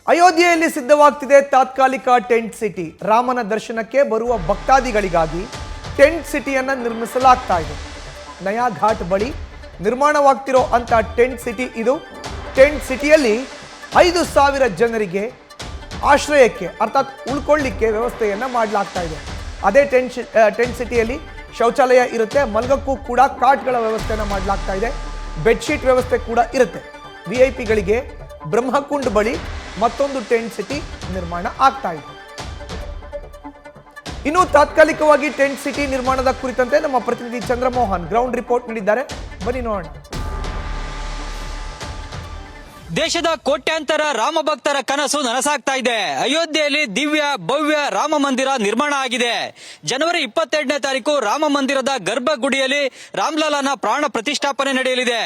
ಅಯೋಧ್ಯೆಯಲ್ಲಿ ಸಿದ್ಧವಾಗ್ತಿದೆ ತಾತ್ಕಾಲಿಕ tent city. ರಾಮನ ದರ್ಶನಕ್ಕೆ ಬರುವ ಭಕ್ತಾದಿಗಳಿಗಾಗಿ ಟೆಂಟ್ ಸಿಟಿಯನ್ನು ನಿರ್ಮಿಸಲಾಗ್ತಾ ಇದೆ. ನಯಾ ಘಾಟ್ ಬಳಿ ನಿರ್ಮಾಣವಾಗ್ತಿರೋ ಅಂತ ಟೆಂಟ್ ಸಿಟಿ ಇದು. ಟೆಂಟ್ ಸಿಟಿಯಲ್ಲಿ 5,000 ಜನರಿಗೆ ಆಶ್ರಯಕ್ಕೆ ಅರ್ಥಾತ್ ಉಳ್ಕೊಳ್ಳಿಕ್ಕೆ ವ್ಯವಸ್ಥೆಯನ್ನು ಮಾಡಲಾಗ್ತಾ ಇದೆ. ಅದೇ ಟೆಂಟ್ ಸಿಟಿಯಲ್ಲಿ ಶೌಚಾಲಯ ಇರುತ್ತೆ, ಮಲಗಕ್ಕೂ ಕೂಡ ಕಾಟ್ಗಳ ವ್ಯವಸ್ಥೆಯನ್ನು ಮಾಡಲಾಗ್ತಾ ಇದೆ, ಬೆಡ್ಶೀಟ್ ವ್ಯವಸ್ಥೆ ಕೂಡ ಇರುತ್ತೆ. VIP ಗಳಿಗೆ ಬ್ರಹ್ಮಕುಂಡ್ ಬಳಿ ಮತ್ತೊಂದು ಟೆಂಟ್ ಸಿಟಿ ನಿರ್ಮಾಣ ಆಗ್ತಾ ಇದೆ. ಇನ್ನು ತಾತ್ಕಾಲಿಕವಾಗಿ ಟೆಂಟ್ ಸಿಟಿ ನಿರ್ಮಾಣದ ಕುರಿತಂತೆ ನಮ್ಮ ಪ್ರತಿನಿಧಿ ಚಂದ್ರಮೋಹನ್ ಗ್ರೌಂಡ್ ರಿಪೋರ್ಟ್ ನೀಡಿದ್ದಾರೆ. ಬನ್ನಿ ನೋಡೋಣ. ದೇಶದ ಕೋಟ್ಯಾಂತರ ರಾಮ ಭಕ್ತರ ಕನಸು ನನಸಾಗ್ತಾ ಇದೆ. ಅಯೋಧ್ಯೆಯಲ್ಲಿ ದಿವ್ಯ ಭವ್ಯ ರಾಮ ಮಂದಿರ ನಿರ್ಮಾಣ ಆಗಿದೆ. ಜನವರಿ 22ನೇ ತಾರೀಕು ರಾಮ ಮಂದಿರದ ಗರ್ಭಗುಡಿಯಲ್ಲಿ ರಾಮ್ಲಲ್ಲನ ಪ್ರಾಣ ಪ್ರತಿಷ್ಠಾಪನೆ ನಡೆಯಲಿದೆ.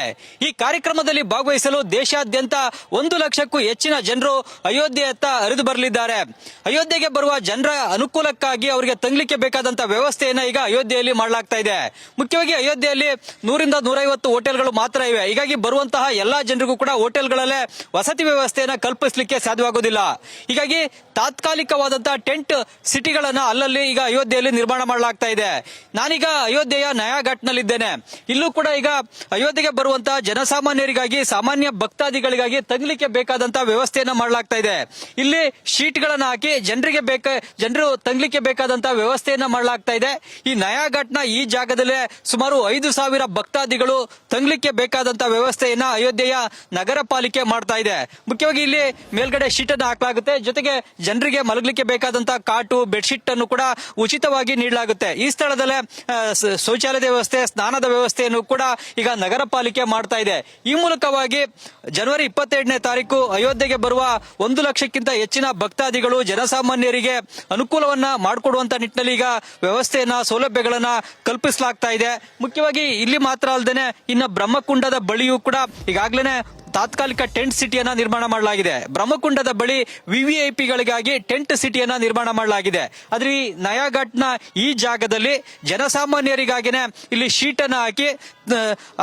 ಈ ಕಾರ್ಯಕ್ರಮದಲ್ಲಿ ಭಾಗವಹಿಸಲು ದೇಶಾದ್ಯಂತ 1 ಲಕ್ಷಕ್ಕೂ ಹೆಚ್ಚಿನ ಜನರು ಅಯೋಧ್ಯೆಯತ್ತ ಹರಿದು ಬರಲಿದ್ದಾರೆ. ಅಯೋಧ್ಯೆಗೆ ಬರುವ ಜನರ ಅನುಕೂಲಕ್ಕಾಗಿ ಅವರಿಗೆ ತಂಗ್ಲಿಕ್ಕೆ ಬೇಕಾದಂತಹ ವ್ಯವಸ್ಥೆಯನ್ನ ಈಗ ಅಯೋಧ್ಯೆಯಲ್ಲಿ ಮಾಡಲಾಗ್ತಾ ಇದೆ. ಮುಖ್ಯವಾಗಿ ಅಯೋಧ್ಯೆಯಲ್ಲಿ 100ರಿಂದ 150 ಹೋಟೆಲ್ಗಳು ಮಾತ್ರ ಇವೆ. ಹೀಗಾಗಿ ಬರುವಂತಹ ಎಲ್ಲಾ ಜನರಿಗೂ ಕೂಡ ಹೋಟೆಲ್ಗಳಲ್ಲೇ ವಸತಿ ವ್ಯವಸ್ಥೆಯನ್ನ ಕಲ್ಪಿಸಲಿಕ್ಕೆ ಸಾಧ್ಯವಾಗುವುದಿಲ್ಲ. ಹೀಗಾಗಿ ತಾತ್ಕಾಲಿಕವಾದಂತಹ ಟೆಂಟ್ ಸಿಟಿಗಳನ್ನ ಅಲ್ಲಲ್ಲಿ ಈಗ ಅಯೋಧ್ಯೆಯಲ್ಲಿ ನಿರ್ಮಾಣ ಮಾಡಲಾಗ್ತಾ ಇದೆ. ನಾನೀಗ ಅಯೋಧ್ಯೆಯ ನಯಾಘಾಟ್ನಲ್ಲಿದ್ದೇನೆ. ಇಲ್ಲೂ ಕೂಡ ಈಗ ಅಯೋಧ್ಯೆಗೆ ಬರುವಂತಹ ಜನಸಾಮಾನ್ಯರಿಗಾಗಿ, ಸಾಮಾನ್ಯ ಭಕ್ತಾದಿಗಳಿಗಾಗಿ ತಗ್ಲಿಕ್ಕೆ ಬೇಕಾದಂತಹ ವ್ಯವಸ್ಥೆಯನ್ನ ಮಾಡಲಾಗ್ತಾ ಇದೆ. ಇಲ್ಲಿ ಶೀಟ್ಗಳನ್ನ ಹಾಕಿ ಜನರು ತಂಗ್ಲಿಕ್ಕೆ ಬೇಕಾದಂತಹ ವ್ಯವಸ್ಥೆಯನ್ನ ಮಾಡಲಾಗ್ತಾ ಇದೆ. ಈ ನಯಾಘಾಟ್ನ ಈ ಜಾಗದಲ್ಲೇ ಸುಮಾರು 5,000 ಭಕ್ತಾದಿಗಳು ತಂಗ್ಲಿಕ್ಕೆ ಬೇಕಾದಂತಹ ವ್ಯವಸ್ಥೆಯನ್ನ ಅಯೋಧ್ಯೆಯ ನಗರ ಪಾಲಿಕೆ ಮಾಡ್ತಾ ಇದೆ. ಮುಖ್ಯವಾಗಿ ಇಲ್ಲಿ ಮೇಲ್ಗಡೆ ಶೀಟ್ ಅನ್ನು ಹಾಕಲಾಗುತ್ತೆ, ಜೊತೆಗೆ ಜನರಿಗೆ ಮಲಗಲಿಕ್ಕೆ ಬೇಕಾದಂತಹ ಕಾಟು, ಬೆಡ್ಶೀಟ್ ಅನ್ನು ಕೂಡ ಉಚಿತವಾಗಿ ನೀಡಲಾಗುತ್ತೆ. ಈ ಸ್ಥಳದಲ್ಲೇ ಶೌಚಾಲಯದ ವ್ಯವಸ್ಥೆ, ಸ್ನಾನದ ವ್ಯವಸ್ಥೆಯನ್ನು ಕೂಡ ಈಗ ನಗರ ಪಾಲಿಕೆ ಮಾಡ್ತಾ ಇದೆ. ಈ ಮೂಲಕವಾಗಿ ಜನವರಿ 22ನೇ ತಾರೀಕು ಅಯೋಧ್ಯೆಗೆ ಬರುವ 1 ಲಕ್ಷಕ್ಕಿಂತ ಹೆಚ್ಚಿನ ಭಕ್ತಾದಿಗಳು, ಜನಸಾಮಾನ್ಯರಿಗೆ ಅನುಕೂಲವನ್ನ ಮಾಡಿಕೊಡುವಂತ ನಿಟ್ಟಿನಲ್ಲಿ ಈಗ ವ್ಯವಸ್ಥೆಯನ್ನ, ಸೌಲಭ್ಯಗಳನ್ನ ಕಲ್ಪಿಸಲಾಗ್ತಾ ಇದೆ. ಮುಖ್ಯವಾಗಿ ಇಲ್ಲಿ ಮಾತ್ರ ಅಲ್ಲದೆ ಇನ್ನು ಬ್ರಹ್ಮಕುಂಡದ ಬಳಿಯೂ ಕೂಡ ಈಗಾಗಲೇ ತಾತ್ಕಾಲಿಕ ಟೆಂಟ್ ಸಿಟಿಯನ್ನ ನಿರ್ಮಾಣ ಮಾಡಲಾಗಿದೆ. ಬ್ರಹ್ಮಕುಂಡದ ಬಳಿ VVIPಗಳಿಗಾಗಿ ಟೆಂಟ್ ಸಿಟಿಯನ್ನ ನಿರ್ಮಾಣ ಮಾಡಲಾಗಿದೆ. ಆದ್ರೆ ಈ ನಯಾಘಾಟ್ನ ಈ ಜಾಗದಲ್ಲಿ ಜನಸಾಮಾನ್ಯರಿಗಾಗಿನೇ ಇಲ್ಲಿ ಶೀಟ್ ಅನ್ನ ಹಾಕಿ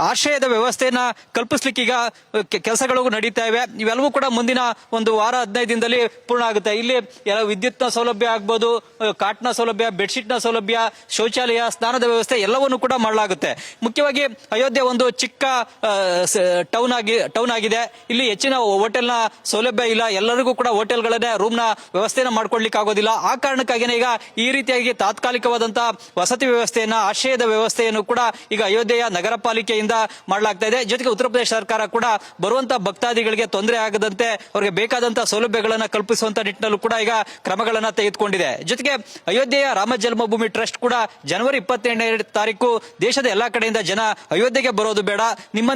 ಆಶ್ರಯದ ವ್ಯವಸ್ಥೆಯನ್ನ ಕಲ್ಪಿಸ್ಲಿಕ್ಕೆ ಈಗ ಕೆಲಸಗಳು ನಡೀತಾ ಇವೆ. ಇವೆಲ್ಲವೂ ಕೂಡ ಮುಂದಿನ 1 ವಾರ 15 ದಿನದಲ್ಲಿ ಪೂರ್ಣ ಆಗುತ್ತೆ. ಇಲ್ಲಿ ವಿದ್ಯುತ್ನ ಸೌಲಭ್ಯ ಆಗ್ಬೋದು, ಕಾಟ್ನ ಸೌಲಭ್ಯ, ಬೆಡ್ಶೀಟ್ನ ಸೌಲಭ್ಯ, ಶೌಚಾಲಯ, ಸ್ನಾನದ ವ್ಯವಸ್ಥೆ ಎಲ್ಲವನ್ನು ಕೂಡ ಮಾಡಲಾಗುತ್ತೆ. ಮುಖ್ಯವಾಗಿ ಅಯೋಧ್ಯೆ ಒಂದು ಚಿಕ್ಕ ಟೌನ್ ಆಗಿದೆ. ಇಲ್ಲಿ ಹೆಚ್ಚಿನ ಹೋಟೆಲ್ನ ಸೌಲಭ್ಯ ಇಲ್ಲ. ಎಲ್ಲರಿಗೂ ಕೂಡ ಹೋಟೆಲ್ಗಳನ್ನೇ ರೂಮ್ನ ವ್ಯವಸ್ಥೆಯನ್ನ ಮಾಡ್ಕೊಡ್ಲಿಕ್ಕೆ ಆಗೋದಿಲ್ಲ. ಆ ಕಾರಣಕ್ಕಾಗಿನೇ ಈಗ ಈ ರೀತಿಯಾಗಿ ತಾತ್ಕಾಲಿಕವಾದಂತಹ ವಸತಿ ವ್ಯವಸ್ಥೆಯನ್ನ, ಆಶ್ರಯದ ವ್ಯವಸ್ಥೆಯನ್ನು ಕೂಡ ಈಗ ಅಯೋಧ್ಯೆಯ ನಗರ ಪಾಲಿಕೆಯಿಂದ ಮಾಡಲಾಗ್ತಾ ಇದೆ. ಜೊತೆಗೆ ಉತ್ತರ ಪ್ರದೇಶ ಸರ್ಕಾರ ಕೂಡ ಬರುವಂತಹ ಭಕ್ತಾದಿಗಳಿಗೆ ತೊಂದರೆ ಆಗದಂತೆ ಅವರಿಗೆ ಬೇಕಾದಂತಹ ಸೌಲಭ್ಯಗಳನ್ನ ಕಲ್ಪಿಸುವಂತ ನಿಟ್ಟಿನಲ್ಲೂ ಕೂಡ ಈಗ ಕ್ರಮಗಳನ್ನ ತೆಗೆದುಕೊಂಡಿದೆ. ಜೊತೆಗೆ ಅಯೋಧ್ಯೆಯ ರಾಮ ಜನ್ಮಭೂಮಿ ಟ್ರಸ್ಟ್ ಕೂಡ ಜನವರಿ 22ನೇ ತಾರೀಕು ದೇಶದ ಎಲ್ಲಾ ಕಡೆಯಿಂದ ಜನ ಅಯೋಧ್ಯೆಗೆ ಬರೋದು ಬೇಡ,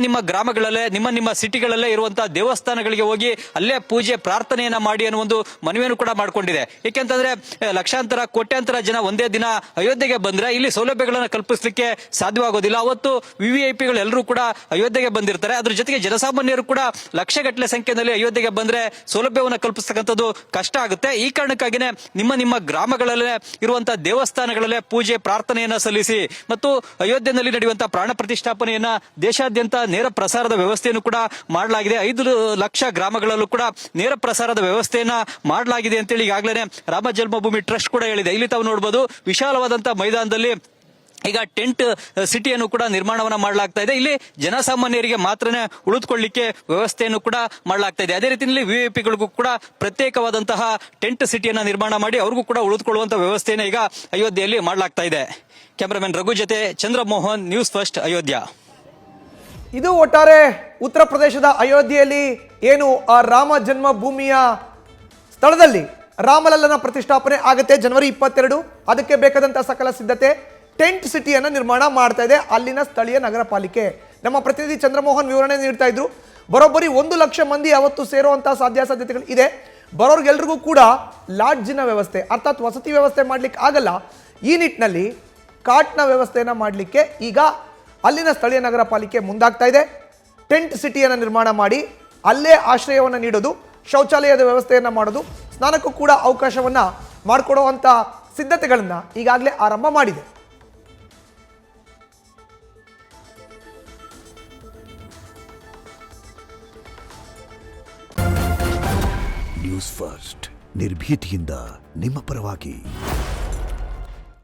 ನಿಮ್ಮ ಗ್ರಾಮಗಳಲ್ಲೇ, ನಿಮ್ಮ ಸಿಟಿಗಳಲ್ಲೇ ಇರುವಂತಹ ದೇವಸ್ಥಾನಗಳಿಗೆ ಹೋಗಿ ಅಲ್ಲೇ ಪೂಜೆ, ಪ್ರಾರ್ಥನೆಯನ್ನ ಮಾಡಿ ಅನ್ನೋ ಒಂದು ಮನವಿಯನ್ನು ಕೂಡ ಮಾಡಿಕೊಂಡಿದೆ. ಏಕೆಂತಂದ್ರೆ ಲಕ್ಷಾಂತರ, ಕೋಟ್ಯಾಂತರ ಜನ ಒಂದೇ ದಿನ ಅಯೋಧ್ಯೆಗೆ ಬಂದ್ರೆ ಇಲ್ಲಿ ಸೌಲಭ್ಯಗಳನ್ನು ಕಲ್ಪಿಸಲಿಕ್ಕೆ ಸಾಧ್ಯವಾಗೋದಿಲ್ಲ. ಅವತ್ತು VVIPಗಳು ಎಲ್ಲರೂ ಕೂಡ ಅಯೋಧ್ಯೆಗೆ ಬಂದಿರ್ತಾರೆ. ಅದ್ರ ಜೊತೆಗೆ ಜನಸಾಮಾನ್ಯರು ಕೂಡ ಲಕ್ಷಗಟ್ಟಲೆ ಸಂಖ್ಯೆಯಲ್ಲಿ ಅಯೋಧ್ಯೆಗೆ ಬಂದ್ರೆ ಸೌಲಭ್ಯವನ್ನು ಕಲ್ಪಿಸತಕ್ಕಂಥದ್ದು ಕಷ್ಟ ಆಗುತ್ತೆ. ಈ ಕಾರಣಕ್ಕಾಗಿನೇ ನಿಮ್ಮ ಗ್ರಾಮಗಳಲ್ಲೇ ಇರುವಂತಹ ದೇವಸ್ಥಾನಗಳಲ್ಲೇ ಪೂಜೆ, ಪ್ರಾರ್ಥನೆಯನ್ನ ಸಲ್ಲಿಸಿ ಮತ್ತು ಅಯೋಧ್ಯೆಯಲ್ಲಿ ನಡೆಯುವಂತಹ ಪ್ರಾಣ ಪ್ರತಿಷ್ಠಾಪನೆಯನ್ನ ದೇಶಾದ್ಯಂತ ನೇರ ಪ್ರಸಾರದ ವ್ಯವಸ್ಥೆಯನ್ನು ಕೂಡ ಮಾಡಲಾಗಿದೆ. 5 ಲಕ್ಷ ಗ್ರಾಮಗಳಲ್ಲೂ ಕೂಡ ನೇರ ಪ್ರಸಾರದ ವ್ಯವಸ್ಥೆಯನ್ನ ಮಾಡಲಾಗಿದೆ ಅಂತೇಳಿ ಈಗಾಗಲೇ ರಾಮ ಜನ್ಮಭೂಮಿ ಟ್ರಸ್ಟ್ ಕೂಡ ಹೇಳಿದೆ. ಇಲ್ಲಿ ತಾವು ನೋಡಬಹುದು, ವಿಶಾಲವಾದಂತಹ ಮೈದಾನದಲ್ಲಿ ಈಗ ಟೆಂಟ್ ಸಿಟಿಯನ್ನು ಕೂಡ ನಿರ್ಮಾಣವನ್ನ ಮಾಡಲಾಗ್ತಾ ಇದೆ. ಇಲ್ಲಿ ಜನಸಾಮಾನ್ಯರಿಗೆ ಮಾತ್ರನೇ ಉಳಿದುಕೊಳ್ಳಿಕ್ಕೆ ವ್ಯವಸ್ಥೆಯನ್ನು ಕೂಡ ಮಾಡಲಾಗ್ತಾ ಇದೆ. ಅದೇ ರೀತಿಯಲ್ಲಿ VVIPಗಳಿಗೂ ಕೂಡ ಪ್ರತ್ಯೇಕವಾದಂತಹ ಟೆಂಟ್ ಸಿಟಿಯನ್ನ ನಿರ್ಮಾಣ ಮಾಡಿ ಅವ್ರಿಗೂ ಕೂಡ ಉಳಿದುಕೊಳ್ಳುವಂತಹ ವ್ಯವಸ್ಥೆಯನ್ನು ಈಗ ಅಯೋಧ್ಯೆಯಲ್ಲಿ ಮಾಡಲಾಗ್ತಾ ಇದೆ. ಕ್ಯಾಮರಾಮನ್ ರಘು ಜೊತೆ ಚಂದ್ರಮೋಹನ್, ನ್ಯೂಸ್ ಫಸ್ಟ್, ಅಯೋಧ್ಯ. ಇದು ಒಟ್ಟಾರೆ ಉತ್ತರ ಪ್ರದೇಶದ ಅಯೋಧ್ಯೆಯಲ್ಲಿ ಏನು ಆ ರಾಮ ಜನ್ಮಭೂಮಿಯ ಸ್ಥಳದಲ್ಲಿ ರಾಮಲಲ್ಲನ ಪ್ರತಿಷ್ಠಾಪನೆ ಆಗುತ್ತೆ ಜನವರಿ 22. ಅದಕ್ಕೆ ಬೇಕಾದಂತಹ ಸಕಲ ಸಿದ್ಧತೆ ಟೆಂಟ್ ಸಿಟಿಯನ್ನು ನಿರ್ಮಾಣ ಮಾಡ್ತಾ ಇದೆ ಅಲ್ಲಿನ ಸ್ಥಳೀಯ ನಗರ ಪಾಲಿಕೆ. ನಮ್ಮ ಪ್ರತಿನಿಧಿ ಚಂದ್ರಮೋಹನ್ ವಿವರಣೆ ನೀಡ್ತಾ ಇದ್ರು. ಬರೋಬ್ಬರಿ 1 ಲಕ್ಷ ಮಂದಿ ಅವತ್ತು ಸೇರುವಂತಹ ಸಾಧ್ಯತೆಗಳು ಇದೆ. ಬರೋರ್ಗೆಲ್ರಿಗೂ ಕೂಡ ಲಾಡ್ಜಿನ ವ್ಯವಸ್ಥೆ ಅರ್ಥಾತ್ ವಸತಿ ವ್ಯವಸ್ಥೆ ಮಾಡ್ಲಿಕ್ಕೆ ಆಗಲ್ಲ. ಈ ನಿಟ್ಟಿನಲ್ಲಿ ಕಾಟ್ನ ವ್ಯವಸ್ಥೆಯನ್ನ ಮಾಡಲಿಕ್ಕೆ ಈಗ ಅಲ್ಲಿನ ಸ್ಥಳೀಯ ನಗರ ಪಾಲಿಕೆ ಮುಂದಾಗ್ತಾ ಇದೆ. ಟೆಂಟ್ ಸಿಟಿಯನ್ನು ನಿರ್ಮಾಣ ಮಾಡಿ ಅಲ್ಲೇ ಆಶ್ರಯವನ್ನು ನೀಡೋದು, ಶೌಚಾಲಯದ ವ್ಯವಸ್ಥೆಯನ್ನು ಮಾಡೋದು, ಸ್ನಾನಕ್ಕೂ ಕೂಡ ಅವಕಾಶವನ್ನ ಮಾಡಿಕೊಡುವಂಥ ಸಿದ್ಧತೆಗಳನ್ನು ಈಗಾಗಲೇ ಆರಂಭ ಮಾಡಿದೆ. ನ್ಯೂಸ್ ಫಸ್ಟ್ ನಿರ್ಭೀತಿಯಿಂದ ನಿಮ್ಮ ಪರವಾಗಿ.